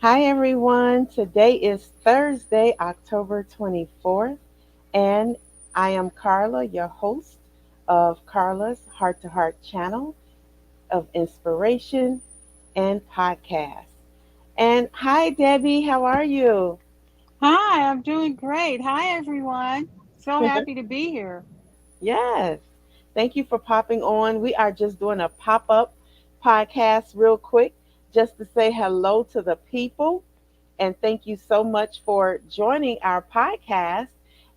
Hi, everyone. Today is Thursday, October 24th, and I am Carla, your host of Carla's Heart to Heart channel of inspiration and podcast. And hi, Debbie. How are you? Hi, I'm doing great. Hi, everyone. So happy to be here. Yes. Thank you for popping on. We are just doing a pop up podcast real quick just to say hello to the people. And thank you so much for joining our podcast.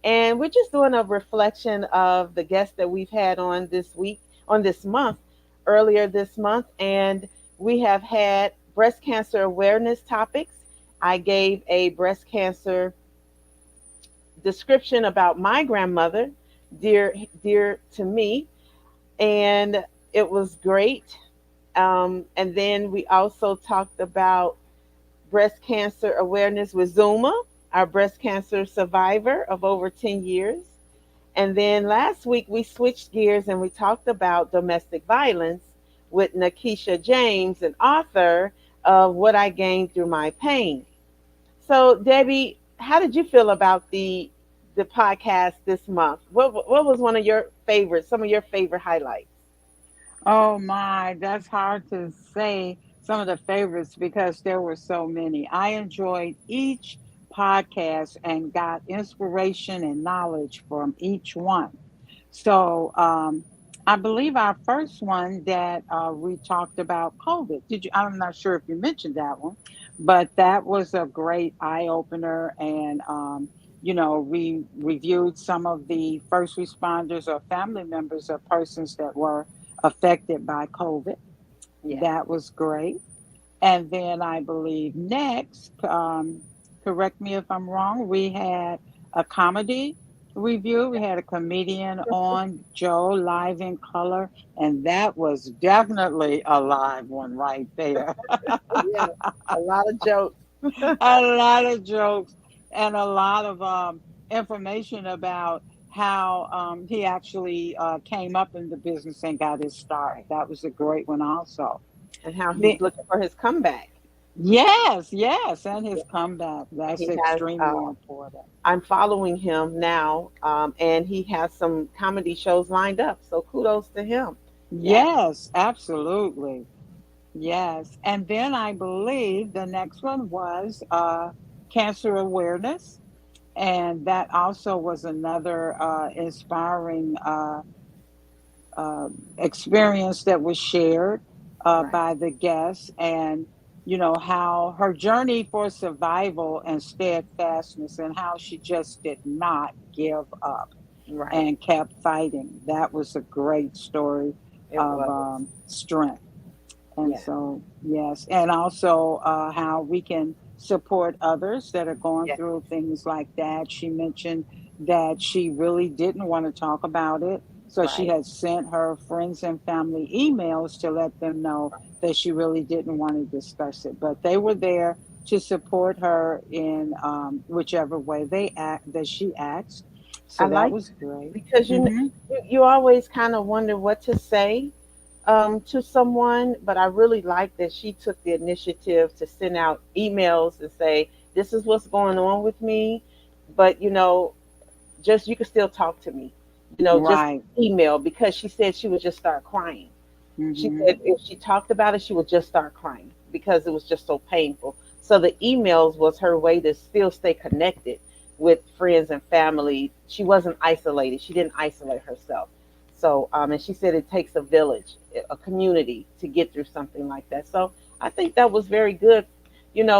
And we're just doing a reflection of the guests that we've had on this week, on this month, earlier this month. And we have had breast cancer awareness topics. I gave a breast cancer description about my grandmother, dear to me, and it was great. And then we also talked about breast cancer awareness with Zuma, our breast cancer survivor of over 10 years. And then last week we switched gears and we talked about domestic violence with Nakisha James, an author of What I Gained Through My Pain. So Debbie, how did you feel about the podcast this month? What was one of your favorites, some of your favorite highlights? Oh my, that's hard to say some of the favorites because there were so many. I enjoyed each podcast and got inspiration and knowledge from each one. So I believe our first one that we talked about COVID. Did you? I'm not sure if you mentioned that one, but that was a great eye opener. And we reviewed some of the first responders or family members of persons that were affected by COVID. Yeah. That was great. And then I believe next, correct me if I'm wrong, we had a comedy review. We had a comedian on, Joe, live in color, and that was definitely a live one right there. Yeah. A lot of jokes. A lot of jokes and a lot of information about how he actually came up in the business and got his start. Right. That was a great one, also. And how he's The, looking for his comeback. yes, yes, and Yeah. his comeback. And That's he has extremely important. I'm following him now, and he has some comedy shows lined up. So kudos to him. Yeah. Yes, absolutely. Yes. And then I believe the next one was cancer awareness. And that also was another inspiring experience that was shared Right. by the guests, and how her journey for survival and steadfastness, and how she just did not give up Right. and kept fighting. That was a great story It of was. strength. And Yeah. so, yes, and also how we can support others that are going Yeah. through things like that. She mentioned that she really didn't want to talk about it. So she Right. had sent her friends and family emails to let them know that she really didn't want to discuss it. But they were there to support her in whichever way they act that she acts. I So that like was great. because Hmm. you always kind of wonder what to say to someone, but I really like that she took the initiative to send out emails and say, "This is what's going on with me," but just you can still talk to me, just Right. email because she said she would just start crying. She Hmm. said if she talked about it, she would just start crying because it was just so painful. So the emails was her way to still stay connected with friends and family. She wasn't isolated. She didn't isolate herself. So, and she said it takes a village, a community to get through something like that. So I think that was very good,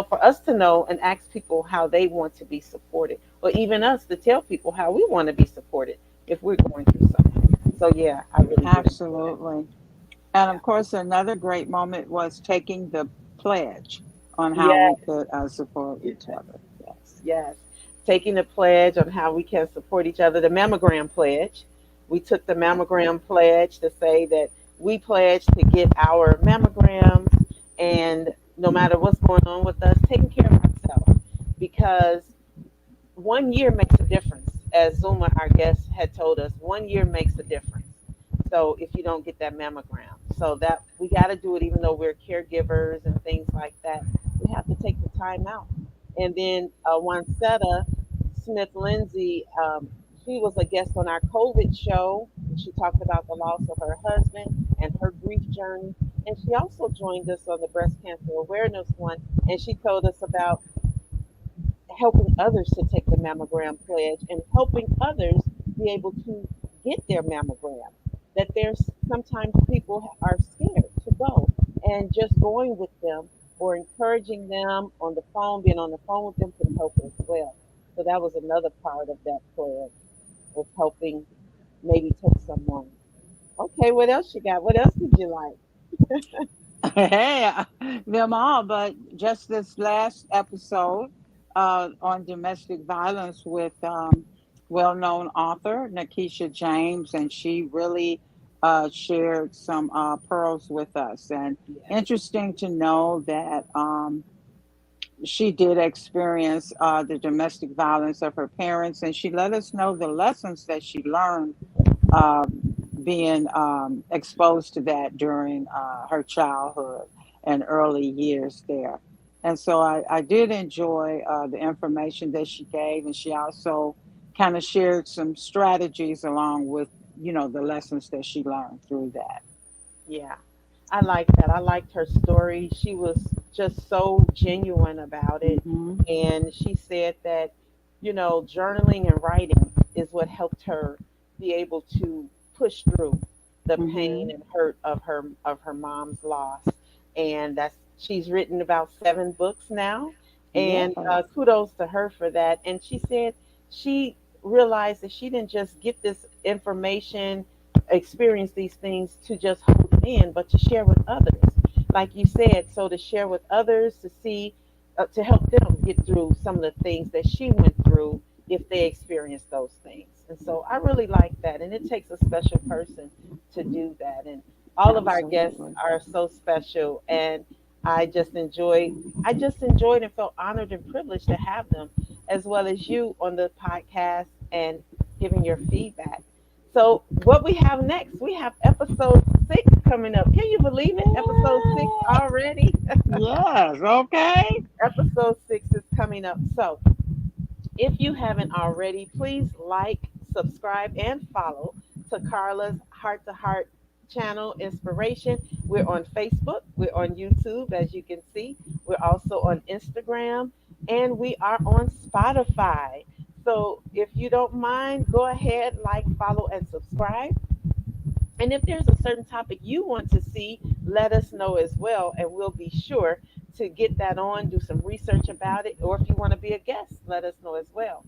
for us to know and ask people how they want to be supported, or even us to tell people how we want to be supported if we're going through something. So yeah, I really did enjoy that. Absolutely. And Yeah. of course, another great moment was taking the pledge on how we Yes. could support each other. Yes. Yes. Taking the pledge on how we can support each other, the mammogram pledge. We took the mammogram pledge to say that we pledge to get our mammograms and no matter what's going on with us, taking care of ourselves because 1 year makes a difference. As Zuma, our guest, had told us, 1 year makes a difference. So if you don't get that mammogram, so that we got to do it, even though we're caregivers and things like that, we have to take the time out. And then Wansetta Smith Lindsay, she was a guest on our COVID show. And she talked about the loss of her husband and her grief journey. And she also joined us on the breast cancer awareness one. And she told us about helping others to take the mammogram pledge and helping others be able to get their mammogram. That there's sometimes people are scared to go, and just going with them or encouraging them on the phone, being on the phone with them can help as well. So that was another part of that pledge, was helping maybe take someone. Okay, what else you got? What else did you like? Hey, them all. But just this last episode on domestic violence with well-known author Nakisha James, and she really shared some pearls with us. And Yes. interesting to know that she did experience the domestic violence of her parents, and she let us know the lessons that she learned um, being exposed to that during her childhood and early years there. And so I did enjoy the information that she gave, and she also kind of shared some strategies along with, the lessons that she learned through that. Yeah, I like that. I liked her story. She was just so genuine about it. Hmm. And she said that, journaling and writing is what helped her be able to push through the pain Hmm. and hurt of her mom's loss. And that's she's written about 7 books now. And Yes. kudos to her for that. And she said she realized that she didn't just get this information, experience these things to just hold it in, but to share with others. Like you said, so to share with others to see, to help them get through some of the things that she went through if they experience those things. And so I really like that. And it takes a special person to do that. And all of our guests Absolutely. are so special. And I just enjoyed, I just enjoyed and felt honored and privileged to have them, as well as you on the podcast and giving your feedback. So what we have next, we have episode 6 coming up. Can you believe it? Episode 6 Yeah. already. Yes. Okay. Episode 6 is coming up. So if you haven't already, please like, subscribe, and follow to Carla's Heart to Heart channel Inspiration. We're on Facebook, we're on YouTube, as you can see. We're also on Instagram, and we are on Spotify. So if you don't mind, go ahead, like, follow, and subscribe. And if there's a certain topic you want to see, let us know as well, and we'll be sure to get that on, do some research about it, or if you want to be a guest, let us know as well.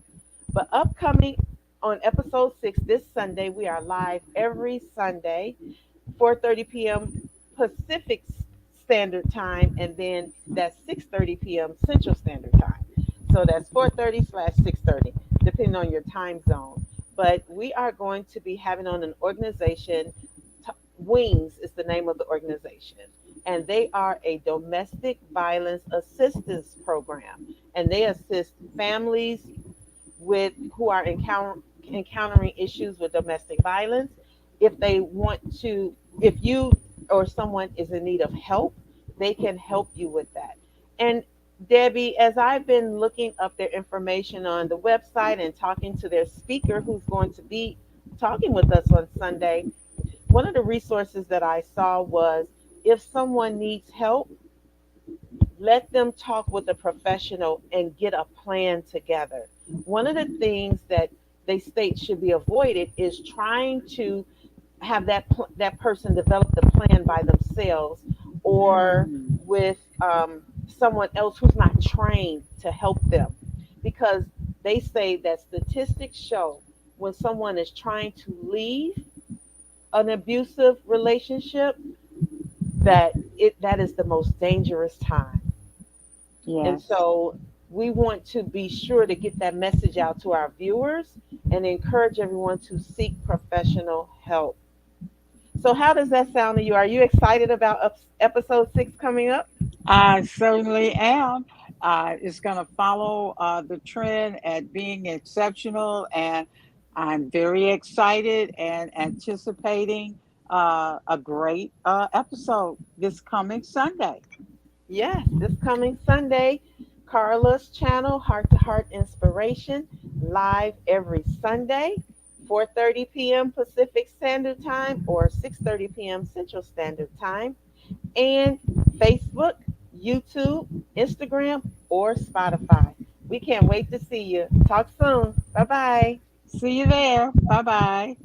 But upcoming on episode 6 this Sunday, we are live every Sunday, 4:30 p.m. Pacific Standard Time, and then that's 6:30 p.m. Central Standard Time. So that's 4:30/6:30, depending on your time zone. But we are going to be having on an organization. Wings is the name of the organization, and they are a domestic violence assistance program, and they assist families with who are encountering issues with domestic violence. If they want to, if you or someone is in need of help, they can help you with that. And Debbie, as I've been looking up their information on the website and talking to their speaker who's going to be talking with us on Sunday, one of the resources that I saw was, if someone needs help, let them talk with a professional and get a plan together. One of the things that they state should be avoided is trying to have that person develop the plan by themselves, or Mm. with someone else who's not trained to help them, because they say that statistics show when someone is trying to leave an abusive relationship, that is the most dangerous time. And Yes. so we want to be sure to get that message out to our viewers and encourage everyone to seek professional help. So how does that sound to you? Are you excited about episode 6 coming up? I certainly am. It's going to follow the trend at being exceptional, and I'm very excited and anticipating a great episode this coming Sunday. Yes, this coming Sunday. Carla's channel, Heart to Heart Inspiration, live every Sunday, 4:30 p.m. Pacific Standard Time or 6:30 p.m. Central Standard Time, and Facebook, YouTube, Instagram, or Spotify. We can't wait to see you. Talk soon. Bye bye. See you there. Bye bye.